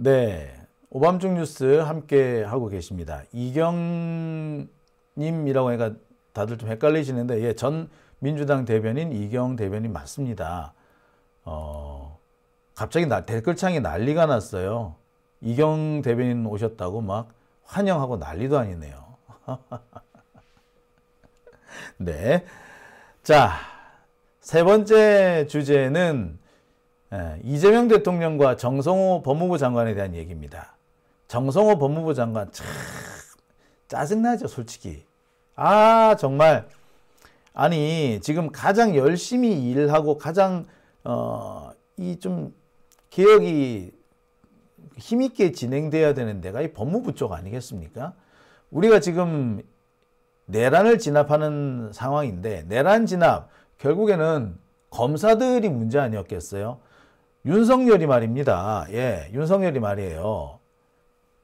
네, 오밤중 뉴스 함께 하고 계십니다. 이경님이라고 하니까 다들 좀 헷갈리시는데, 예, 전 민주당 대변인 이경 대변인 맞습니다. 갑자기 댓글창에 난리가 났어요. 이경 대변인 오셨다고 막 환영하고 난리도 아니네요. 네, 자, 세 번째 주제는 이재명 대통령과 정성호 법무부 장관에 대한 얘기입니다. 정성호 법무부 장관 참 짜증나죠, 솔직히. 정말. 아니, 지금 가장 열심히 일하고 가장 이 좀 개혁이 힘있게 진행돼야 되는 데가 이 법무부 쪽 아니겠습니까? 우리가 지금 내란을 진압하는 상황인데, 내란 진압 결국에는 검사들이 문제 아니었겠어요? 윤석열이 말입니다. 예, 윤석열이 말이에요.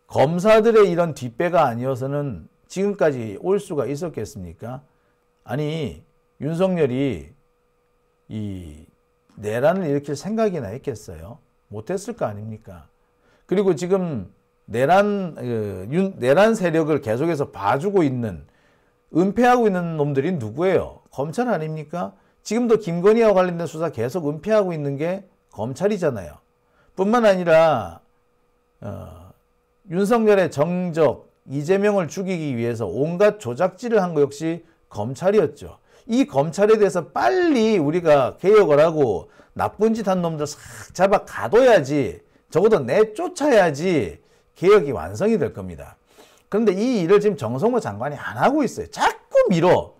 검사들의 이런 뒷배가 아니어서는 지금까지 올 수가 있었겠습니까? 아니, 윤석열이 이 내란을 일으킬 생각이나 했겠어요? 못했을 거 아닙니까? 그리고 지금 내란 세력을 계속해서 봐주고 있는, 은폐하고 있는 놈들이 누구예요? 검찰 아닙니까? 지금도 김건희와 관련된 수사 계속 은폐하고 있는 게 검찰이잖아요. 뿐만 아니라 윤석열의 정적, 이재명을 죽이기 위해서 온갖 조작질을 한 거 역시 검찰이었죠. 이 검찰에 대해서 빨리 우리가 개혁을 하고 나쁜 짓 한 놈들 싹 잡아 가둬야지, 적어도 내쫓아야지 개혁이 완성이 될 겁니다. 그런데 이 일을 지금 정성호 장관이 안 하고 있어요. 자꾸 밀어.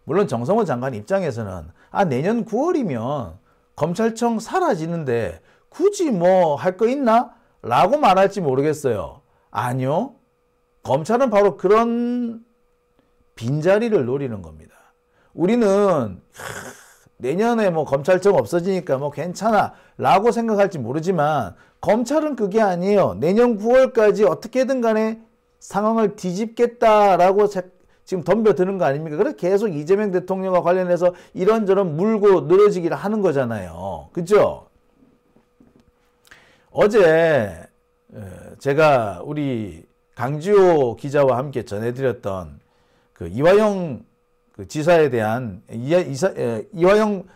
물론 정성호 장관 입장에서는 내년 9월이면 검찰청 사라지는데 굳이 뭐 할 거 있나? 라고 말할지 모르겠어요. 아니요. 검찰은 바로 그런 빈자리를 노리는 겁니다. 우리는 내년에 뭐 검찰청 없어지니까 뭐 괜찮아 라고 생각할지 모르지만, 검찰은 그게 아니에요. 내년 9월까지 어떻게든 간에 상황을 뒤집겠다라고 지금 덤벼드는 거 아닙니까? 그래서 계속 이재명 대통령과 관련해서 이런저런 물고 늘어지기를 하는 거잖아요. 그죠? 어제 제가 우리 강지호 기자와 함께 전해드렸던 그 이화영 지사에 대한, 이화영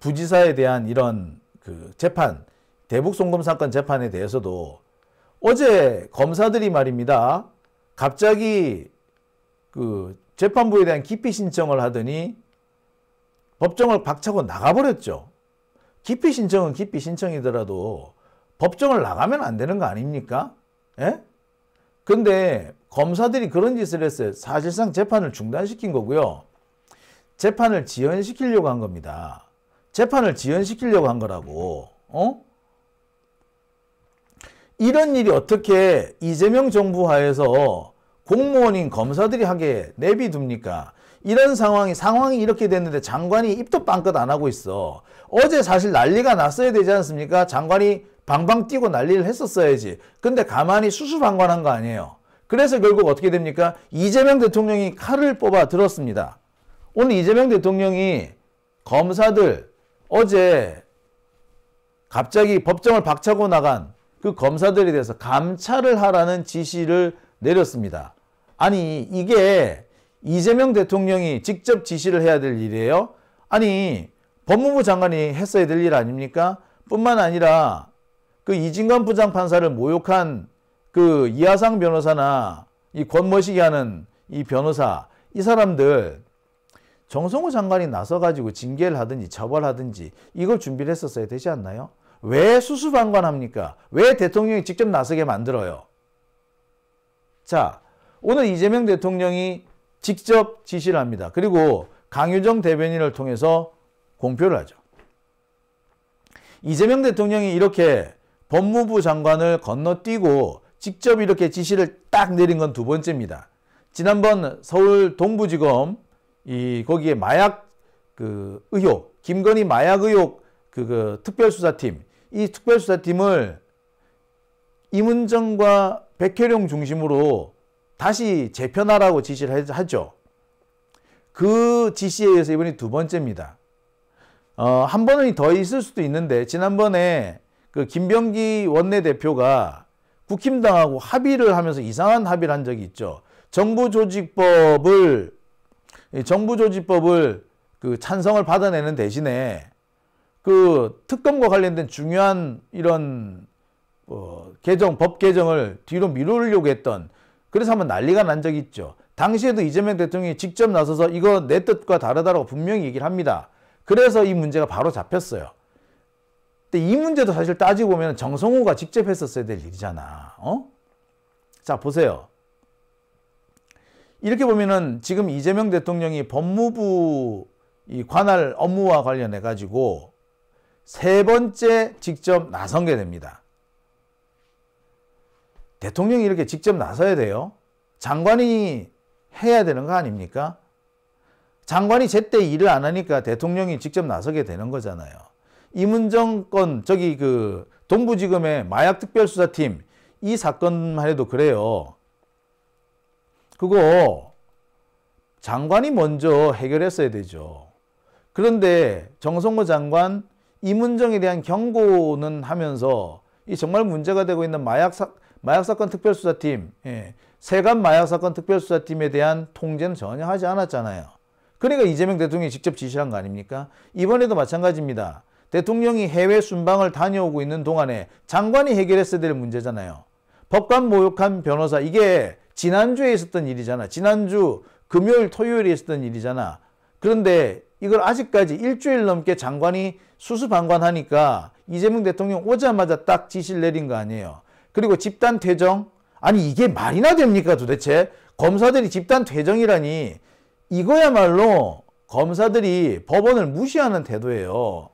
부지사에 대한 이런 그 재판, 대북 송금 사건 재판에 대해서도 어제 검사들이 말입니다. 갑자기 그 재판부에 대한 기피 신청을 하더니 법정을 박차고 나가버렸죠. 기피 신청은 기피 신청이더라도 법정을 나가면 안 되는 거 아닙니까? 예? 근데 검사들이 그런 짓을 했어요. 사실상 재판을 중단시킨 거고요. 재판을 지연시키려고 한 겁니다. 재판을 지연시키려고 한 거라고. 이런 일이 어떻게 이재명 정부 하에서 공무원인 검사들이 하게 내비둡니까? 이런 상황이 이렇게 됐는데 장관이 입도 빵긋 안 하고 있어. 어제 사실 난리가 났어야 되지 않습니까? 장관이 방방 뛰고 난리를 했었어야지. 근데 가만히 수수방관한 거 아니에요. 그래서 결국 어떻게 됩니까? 이재명 대통령이 칼을 뽑아 들었습니다. 오늘 이재명 대통령이 검사들, 어제 갑자기 법정을 박차고 나간 그 검사들에 대해서 감찰을 하라는 지시를 내렸습니다. 아니, 이게 이재명 대통령이 직접 지시를 해야 될 일이에요? 아니, 법무부 장관이 했어야 될 일 아닙니까? 뿐만 아니라 그 이진관 부장판사를 모욕한 그 이하상 변호사나 이 권모시기 하는 이 변호사, 이 사람들 정성호 장관이 나서가지고 징계를 하든지 처벌하든지 이걸 준비를 했었어야 되지 않나요? 왜 수수방관합니까? 왜 대통령이 직접 나서게 만들어요? 자, 오늘 이재명 대통령이 직접 지시를 합니다. 그리고 강유정 대변인을 통해서 공표를 하죠. 이재명 대통령이 이렇게 법무부 장관을 건너뛰고 직접 이렇게 지시를 딱 내린 건 두 번째입니다. 지난번 서울 동부지검 거기에 마약 의혹, 김건희 마약 의혹 특별수사팀, 이 특별수사팀을 임은정과 백혜룡 중심으로 다시 재편하라고 지시를 하죠. 그 지시에 의해서 이번이 두 번째입니다. 한 번은 더 있을 수도 있는데, 지난번에 그 김병기 원내대표가 국힘당하고 합의를 하면서 이상한 합의를 한 적이 있죠. 정부조직법을 그 찬성을 받아내는 대신에 그 특검과 관련된 중요한 이런 법 개정을 뒤로 미루려고 했던, 그래서 한번 난리가 난 적이 있죠. 당시에도 이재명 대통령이 직접 나서서 이거 내 뜻과 다르다라고 분명히 얘기를 합니다. 그래서 이 문제가 바로 잡혔어요. 근데 이 문제도 사실 따지고 보면 정성호가 직접 했었어야 될 일이잖아. 자, 보세요. 이렇게 보면은 지금 이재명 대통령이 법무부 이 관할 업무와 관련해 가지고 세 번째 직접 나선 게 됩니다. 대통령이 이렇게 직접 나서야 돼요. 장관이 해야 되는 거 아닙니까? 장관이 제때 일을 안 하니까 대통령이 직접 나서게 되는 거잖아요. 이문정 건, 그 동부지검의 마약특별수사팀 이 사건만 해도 그래요. 그거 장관이 먼저 해결했어야 되죠. 그런데 정성호 장관 이문정에 대한 경고는 하면서 이 정말 문제가 되고 있는 마약사건 특별수사팀, 세관 마약사건 특별수사팀에 대한 통제는 전혀 하지 않았잖아요. 그러니까 이재명 대통령이 직접 지시한 거 아닙니까? 이번에도 마찬가지입니다. 대통령이 해외 순방을 다녀오고 있는 동안에 장관이 해결했어야 될 문제잖아요. 법관 모욕한 변호사, 이게 지난주에 있었던 일이잖아. 지난주 금요일 토요일에 있었던 일이잖아. 그런데 이걸 아직까지 일주일 넘게 장관이 수수방관하니까 이재명 대통령 오자마자 딱 지시를 내린 거 아니에요. 그리고 집단 퇴정, 아니 이게 말이나 됩니까 도대체? 검사들이 집단 퇴정이라니, 이거야말로 검사들이 법원을 무시하는 태도예요.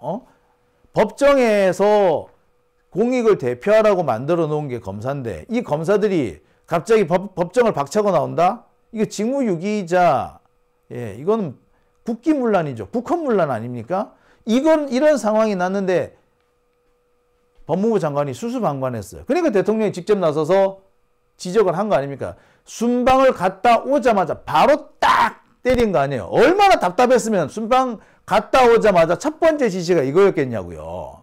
법정에서 공익을 대표하라고 만들어 놓은 게 검사인데 이 검사들이 갑자기 법정을 박차고 나온다? 이거 직무유기이자, 이건 국기문란이죠. 국헌문란 아닙니까? 이런 상황이 났는데 법무부 장관이 수수방관했어요. 그러니까 대통령이 직접 나서서 지적을 한 거 아닙니까? 순방을 갔다 오자마자 바로 딱 때린 거 아니에요. 얼마나 답답했으면 순방 갔다 오자마자 첫 번째 지시가 이거였겠냐고요.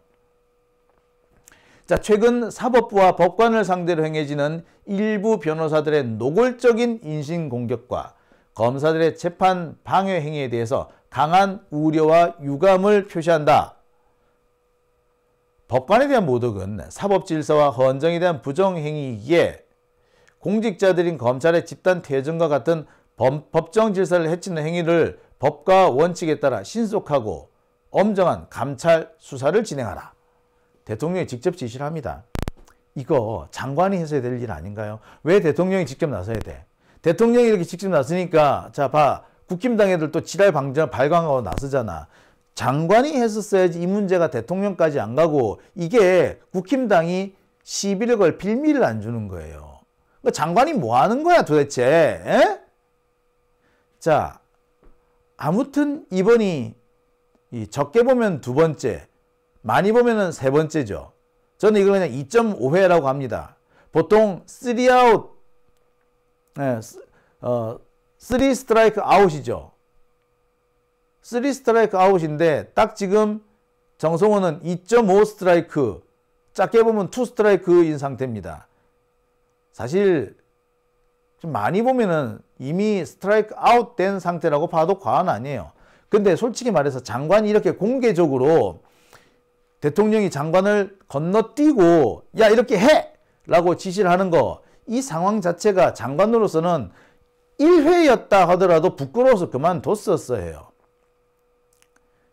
자, 최근 사법부와 법관을 상대로 행해지는 일부 변호사들의 노골적인 인신공격과 검사들의 재판 방해 행위에 대해서 강한 우려와 유감을 표시한다. 법관에 대한 모독은 사법질서와 헌정에 대한 부정행위이기에 공직자들인 검찰의 집단 퇴정과 같은 법정 질서를 해치는 행위를 법과 원칙에 따라 신속하고 엄정한 감찰 수사를 진행하라. 대통령이 직접 지시를 합니다. 이거 장관이 했어야 될 일 아닌가요? 왜 대통령이 직접 나서야 돼? 대통령이 이렇게 직접 나서니까 자 봐, 국힘당 애들 또 지랄 발광하고 나서잖아. 장관이 했었어야지 이 문제가 대통령까지 안 가고, 이게 국힘당이 시비를 걸 빌미를 안 주는 거예요. 그러니까 장관이 뭐 하는 거야 도대체? 에? 자, 아무튼 이번이 적게 보면 두 번째, 많이 보면은 세 번째죠. 저는 이걸 그냥 2.5회라고 합니다. 보통 3아웃, 3 스트라이크 아웃이죠. 3 스트라이크 아웃인데 딱 지금 정성호는 2.5 스트라이크, 작게 보면 2 스트라이크인 상태입니다. 사실 좀 많이 보면은 이미 스트라이크 아웃 된 상태라고 봐도 과언 아니에요. 근데 솔직히 말해서 장관이 이렇게 공개적으로 대통령이 장관을 건너뛰고 야 이렇게 해! 라고 지시를 하는 거, 이 상황 자체가 장관으로서는 1회였다 하더라도 부끄러워서 그만뒀었어야 해요.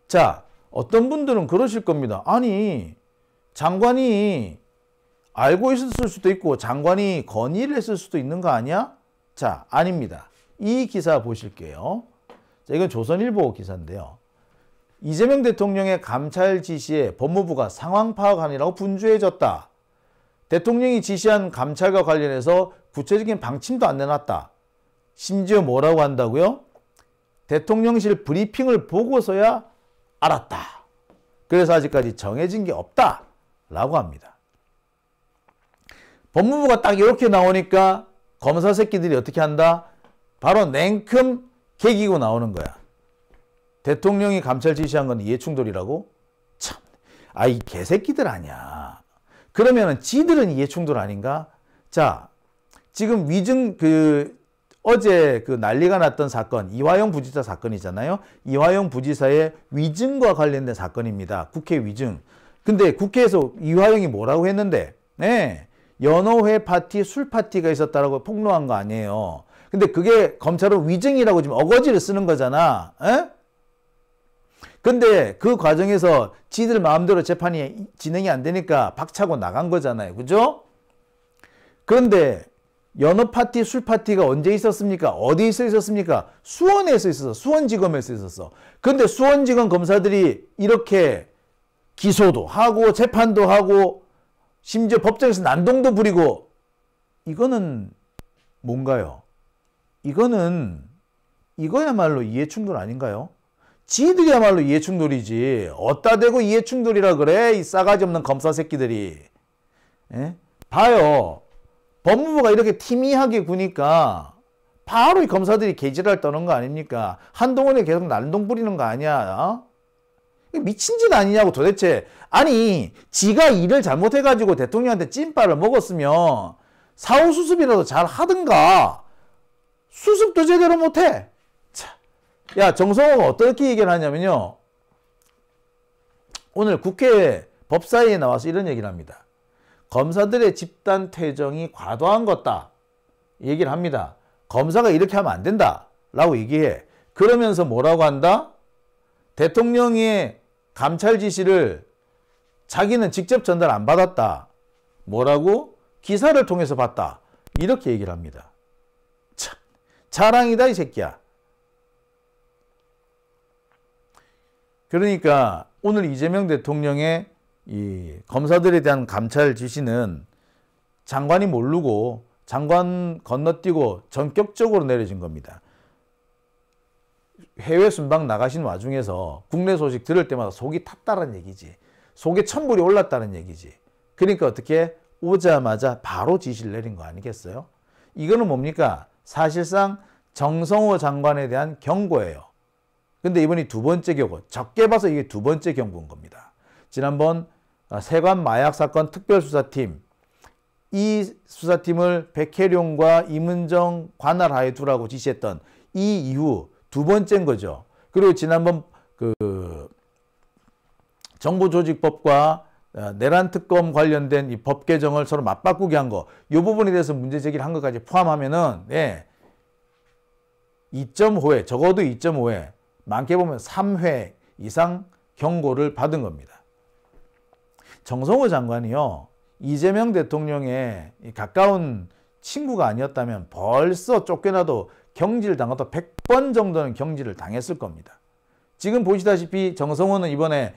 자, 어떤 분들은 그러실 겁니다. 아니, 장관이 알고 있었을 수도 있고 장관이 건의를 했을 수도 있는 거 아니야? 자, 아닙니다. 이 기사 보실게요. 자, 이건 조선일보 기사인데요. 이재명 대통령의 감찰 지시에 법무부가 상황 파악하느라고 분주해졌다. 대통령이 지시한 감찰과 관련해서 구체적인 방침도 안 내놨다. 심지어 뭐라고 한다고요? 대통령실 브리핑을 보고서야 알았다. 그래서 아직까지 정해진 게 없다. 라고 합니다. 법무부가 딱 이렇게 나오니까 검사 새끼들이 어떻게 한다? 바로 냉큼 개기고 나오는 거야. 대통령이 감찰 지시한 건 이해충돌이라고? 참, 이 개새끼들 아니야. 그러면은 지들은 이해충돌 아닌가? 자, 지금 위증 어제 난리가 났던 사건, 이화영 부지사 사건이잖아요. 이화영 부지사의 위증과 관련된 사건입니다. 국회 위증. 근데 국회에서 이화영이 뭐라고 했는데, 네, 연호회 파티, 술 파티가 있었다라고 폭로한 거 아니에요. 근데 그게 검찰은 위증이라고 지금 어거지를 쓰는 거잖아. 에? 근데 그 과정에서 지들 마음대로 재판이 진행이 안 되니까 박차고 나간 거잖아요. 그죠? 그런데 연어 파티, 술 파티가 언제 있었습니까? 어디서 있었습니까? 수원에서 있었어. 수원지검에서 있었어. 근데 수원지검 검사들이 이렇게 기소도 하고 재판도 하고 심지어 법정에서 난동도 부리고, 이거는 뭔가요? 이거야말로 이해충돌 아닌가요? 지들이야말로 이해충돌이지. 어따 대고 이해충돌이라 그래, 이 싸가지 없는 검사 새끼들이. 에? 봐요. 법무부가 이렇게 티미하게 구니까 바로 이 검사들이 개지랄 떠는 거 아닙니까? 한동훈에 계속 난동 부리는 거 아니야? 어? 미친 짓 아니냐고 도대체. 아니, 지가 일을 잘못해가지고 대통령한테 찐빠를 먹었으면 사후수습이라도 잘 하든가. 수습도 제대로 못해. 차. 야, 정성호가 어떻게 얘기를 하냐면요, 오늘 국회 법사위에 나와서 이런 얘기를 합니다. 검사들의 집단 퇴정이 과도한 것다 얘기를 합니다. 검사가 이렇게 하면 안 된다 라고 얘기해. 그러면서 뭐라고 한다? 대통령의 감찰 지시를 자기는 직접 전달 안 받았다. 뭐라고? 기사를 통해서 봤다. 이렇게 얘기를 합니다. 참, 자랑이다 이 새끼야. 그러니까 오늘 이재명 대통령의 이 검사들에 대한 감찰 지시는 장관이 모르고 장관 건너뛰고 전격적으로 내려진 겁니다. 해외 순방 나가신 와중에서 국내 소식 들을 때마다 속이 탔다는 얘기지. 속에 천불이 올랐다는 얘기지. 그러니까 어떻게 오자마자 바로 지시를 내린 거 아니겠어요? 이거는 뭡니까? 사실상 정성호 장관에 대한 경고예요. 근데 이번이 두 번째 경고. 적게 봐서 이게 두 번째 경고인 겁니다. 지난번 세관 마약 사건 특별수사팀, 이 수사팀을 백혜룡과 임은정 관할하에 두라고 지시했던 이 이후 두 번째인 거죠. 그리고 지난번 정보조직법과 내란 특검 관련된 이 법 개정을 서로 맞바꾸게 한 거, 이 부분에 대해서 문제 제기를 한 것까지 포함하면은 2.5회, 적어도 2.5회, 많게 보면 3회 이상 경고를 받은 겁니다. 정성호 장관이요, 이재명 대통령의 가까운 친구가 아니었다면 벌써 쫓겨나도 경질 당하도 100번 정도는 경질을 당했을 겁니다. 지금 보시다시피 정성호는 이번에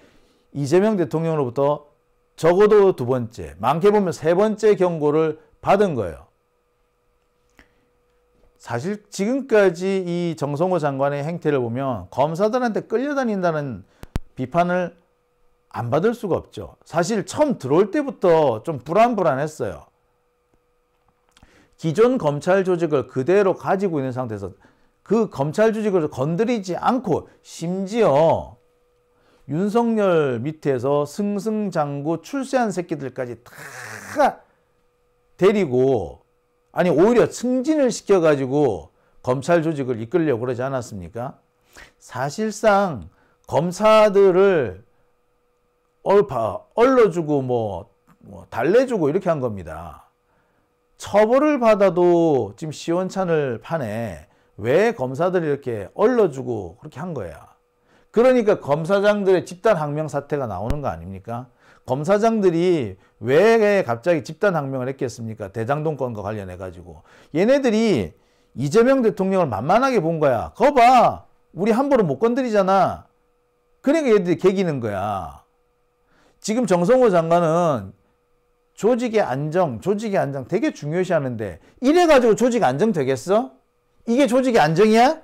이재명 대통령으로부터 적어도 두 번째, 많게 보면 세 번째 경고를 받은 거예요. 사실 지금까지 이 정성호 장관의 행태를 보면 검사들한테 끌려다닌다는 비판을 안 받을 수가 없죠. 사실 처음 들어올 때부터 좀 불안했어요. 기존 검찰 조직을 그대로 가지고 있는 상태에서 그 검찰 조직을 건드리지 않고, 심지어 윤석열 밑에서 승승장구 출세한 새끼들까지 다 데리고, 아니 오히려 승진을 시켜가지고 검찰 조직을 이끌려고 그러지 않았습니까? 사실상 검사들을 얼러주고 뭐 달래주고 이렇게 한 겁니다. 처벌을 받아도 지금 시원찮을 판에 왜 검사들이 이렇게 얼러주고 그렇게 한 거야. 그러니까 검사장들의 집단 항명 사태가 나오는 거 아닙니까? 검사장들이 왜 갑자기 집단 항명을 했겠습니까? 대장동 건과 관련해 가지고. 얘네들이 이재명 대통령을 만만하게 본 거야. 거 봐, 우리 함부로 못 건드리잖아. 그러니까 얘들이 개기는 거야. 지금 정성호 장관은 조직의 안정 되게 중요시하는데, 이래가지고 조직 안정 되겠어? 이게 조직의 안정이야?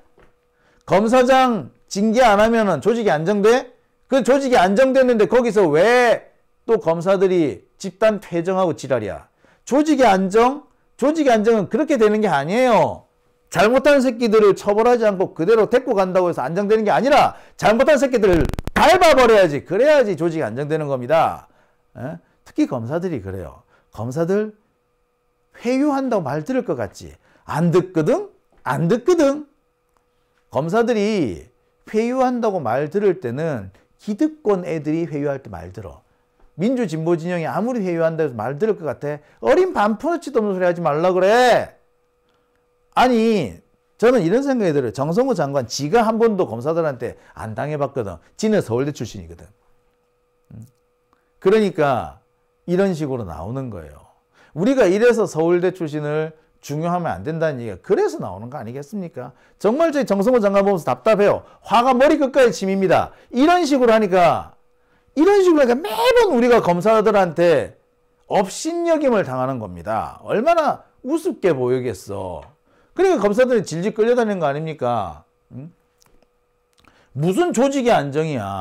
검사장 징계 안 하면은 조직이 안정돼? 그 조직이 안정됐는데 거기서 왜 또 검사들이 집단 퇴정하고 지랄이야? 조직의 안정은 그렇게 되는 게 아니에요. 잘못한 새끼들을 처벌하지 않고 그대로 데리고 간다고 해서 안정되는 게 아니라 잘못한 새끼들을 밟아버려야지. 그래야지 조직이 안정되는 겁니다. 에? 특히 검사들이 그래요. 검사들 회유한다고 말 들을 것 같지? 안 듣거든? 안 듣거든? 검사들이 회유한다고 말 들을 때는 기득권 애들이 회유할 때 말 들어. 민주 진보 진영이 아무리 회유한다고 해서 말 들을 것 같아? 어린 반푼어치도 없는 소리 하지 말라 그래. 아니 저는 이런 생각이 들어요. 정성호 장관 지가 한 번도 검사들한테 안 당해봤거든. 지는 서울대 출신이거든. 그러니까 이런 식으로 나오는 거예요. 우리가 이래서 서울대 출신을 중요하면 안 된다는 얘기가 그래서 나오는 거 아니겠습니까? 정말 저희 정성호 장관 보면서 답답해요. 화가 머리끝까지 침입니다. 이런 식으로 하니까 매번 우리가 검사들한테 업신여김을 당하는 겁니다. 얼마나 우습게 보이겠어. 그러니까 검사들이 질질 끌려다니는 거 아닙니까? 무슨 조직의 안정이야.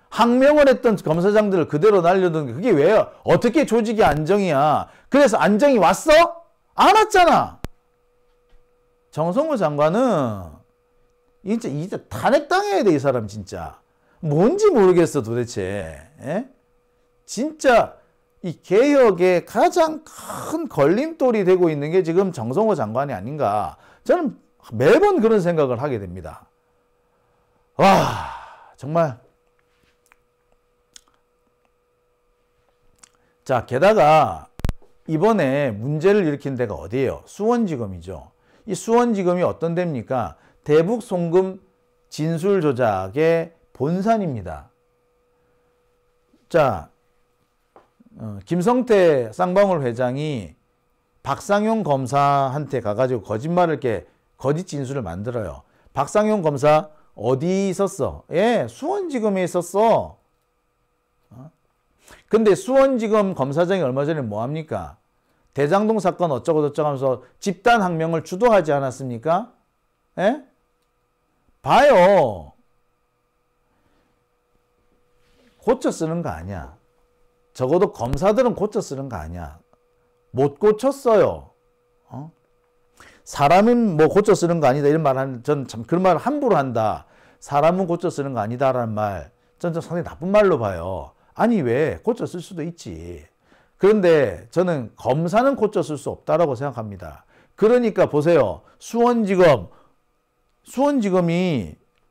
항명을 했던 검사장들을 그대로 날려둔 게 그게 왜요? 어떻게 조직의 안정이야? 그래서 안정이 왔어? 안 왔잖아. 정성호 장관은 진짜 탄핵당해야 돼, 이 사람 진짜. 뭔지 모르겠어 도대체. 에? 진짜 이 개혁의 가장 큰 걸림돌이 되고 있는 게 지금 정성호 장관이 아닌가. 저는 매번 그런 생각을 하게 됩니다. 와, 정말. 자, 게다가 이번에 문제를 일으킨 데가 어디예요? 수원지검이죠. 이 수원지검이 어떤 데입니까? 대북 송금 진술 조작의 본산입니다. 자, 김성태 쌍방울 회장이 박상용 검사한테 가가지고 거짓말을 이렇게 거짓 진술을 만들어요. 박상용 검사 어디 있었어? 예, 수원지검에 있었어. 근데 수원지검 검사장이 얼마 전에 뭐 합니까? 대장동 사건 어쩌고 저쩌고 하면서 집단 항명을 주도하지 않았습니까? 예? 봐요. 고쳐 쓰는 거 아니야. 적어도 검사들은 고쳐 쓰는 거 아니야. 못 고쳤어요. 사람은 뭐 고쳐 쓰는 거 아니다. 이런 말 하는, 전 참 그런 말을 함부로 한다. 사람은 고쳐 쓰는 거 아니다라는 말, 전 상당히 나쁜 말로 봐요. 아니, 왜? 고쳐 쓸 수도 있지. 그런데 저는 검사는 고쳐 쓸 수 없다라고 생각합니다. 그러니까 보세요. 수원지검이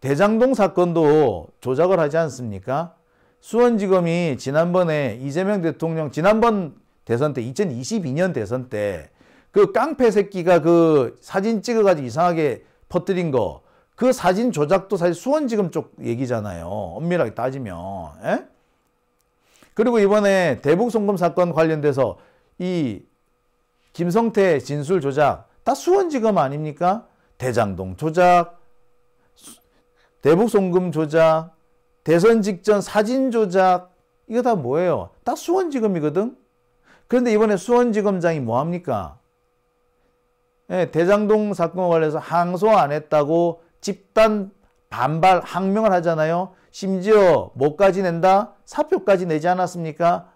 대장동 사건도 조작을 하지 않습니까? 수원지검이 지난번에 이재명 대통령 지난번 대선 때 2022년 대선 때 그 깡패 새끼가 그 사진 찍어가지고 이상하게 퍼뜨린 거, 그 사진 조작도 사실 수원지검 쪽 얘기잖아요. 엄밀하게 따지면. 에? 그리고 이번에 대북 송금 사건 관련돼서 이 김성태 진술 조작 다 수원지검 아닙니까? 대장동 조작, 대북 송금 조작, 대선 직전 사진 조작, 이거 다 뭐예요? 다 수원지검이거든? 그런데 이번에 수원지검장이 뭐합니까? 예, 대장동 사건과 관련해서 항소 안 했다고 집단 반발 항명을 하잖아요. 심지어 뭐까지 낸다? 사표까지 내지 않았습니까?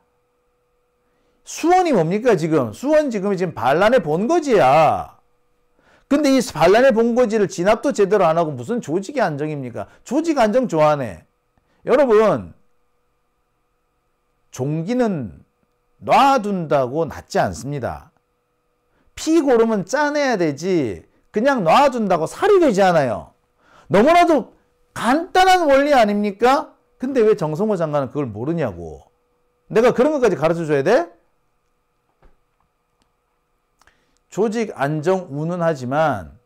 수원이 뭡니까 지금? 수원지검이 지금 반란의 본거지야. 근데 이 반란의 본거지를 진압도 제대로 안 하고 무슨 조직의 안정입니까? 조직 안정 좋아하네. 여러분, 종기는 놔둔다고 낫지 않습니다. 피 고르면 짜내야 되지 그냥 놔둔다고 살이 되지 않아요. 너무나도 간단한 원리 아닙니까? 근데 왜 정성호 장관은 그걸 모르냐고. 내가 그런 것까지 가르쳐줘야 돼? 조직 안정 운운하지만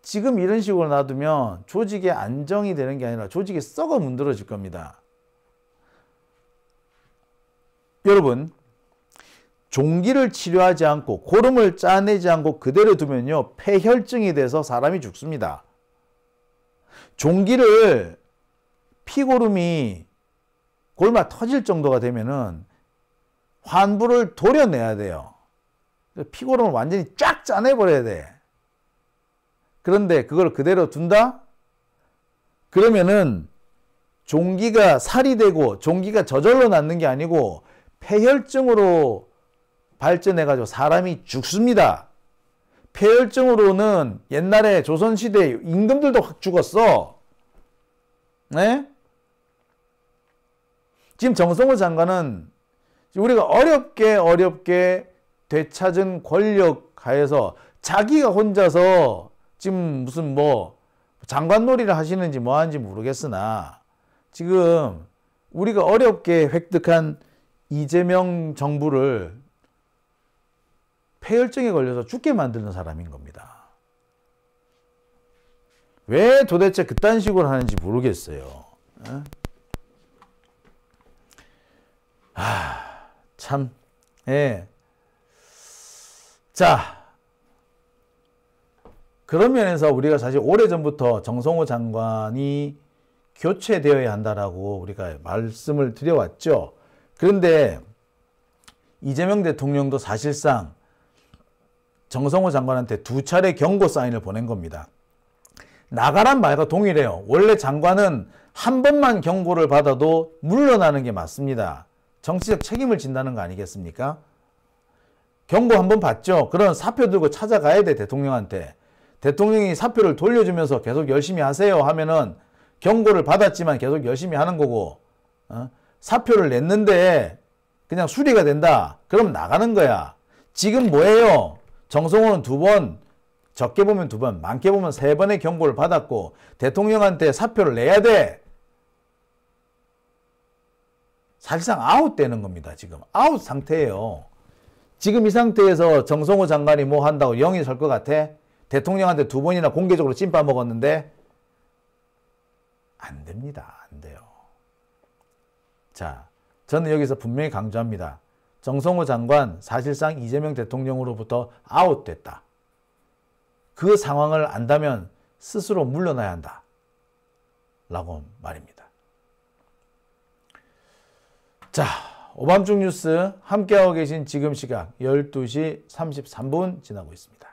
지금 이런 식으로 놔두면 조직의 안정이 되는 게 아니라 조직이 썩어 문드러질 겁니다. 여러분, 종기를 치료하지 않고 고름을 짜내지 않고 그대로 두면요 폐혈증이 돼서 사람이 죽습니다. 종기를 피고름이 골마 터질 정도가 되면은 환부를 도려내야 돼요. 피고름을 완전히 쫙 짜내버려야 돼. 그런데 그걸 그대로 둔다? 그러면은 종기가 살이 되고 종기가 저절로 낫는 게 아니고 폐혈증으로 발전해가지고 사람이 죽습니다. 폐혈증으로는 옛날에 조선시대 임금들도 확 죽었어. 네? 지금 정성호 장관은 우리가 어렵게 되찾은 권력 하에서 자기가 혼자서 지금 무슨 뭐 장관놀이를 하시는지 뭐 하는지 모르겠으나 지금 우리가 어렵게 획득한 이재명 정부를 폐혈증에 걸려서 죽게 만드는 사람인 겁니다. 왜 도대체 그딴 식으로 하는지 모르겠어요. 참, 예. 자, 그런 면에서 우리가 사실 오래전부터 정성호 장관이 교체되어야 한다라고 우리가 말씀을 드려왔죠. 그런데 이재명 대통령도 사실상 정성호 장관한테 2차례 경고 사인을 보낸 겁니다. 나가란 말과 동일해요. 원래 장관은 한 번만 경고를 받아도 물러나는 게 맞습니다. 정치적 책임을 진다는 거 아니겠습니까? 경고 한 번 받죠. 그런 사표 들고 찾아가야 돼, 대통령한테. 대통령이 사표를 돌려주면서 계속 열심히 하세요 하면은 경고를 받았지만 계속 열심히 하는 거고, 사표를 냈는데 그냥 수리가 된다. 그럼 나가는 거야. 지금 뭐예요? 정성호는 2번, 적게 보면 2번, 많게 보면 3번의 경고를 받았고 대통령한테 사표를 내야 돼. 사실상 아웃되는 겁니다. 지금 아웃 상태예요. 지금 이 상태에서 정성호 장관이 뭐 한다고 영이 설 것 같아? 대통령한테 2번이나 공개적으로 찐빠 먹었는데 안 됩니다. 안 돼요. 자, 저는 여기서 분명히 강조합니다. 정성호 장관 사실상 이재명 대통령으로부터 아웃됐다. 그 상황을 안다면 스스로 물러나야 한다. 라고 말입니다. 자, 오밤중 뉴스 함께하고 계신 지금 시각 12시 33분 지나고 있습니다.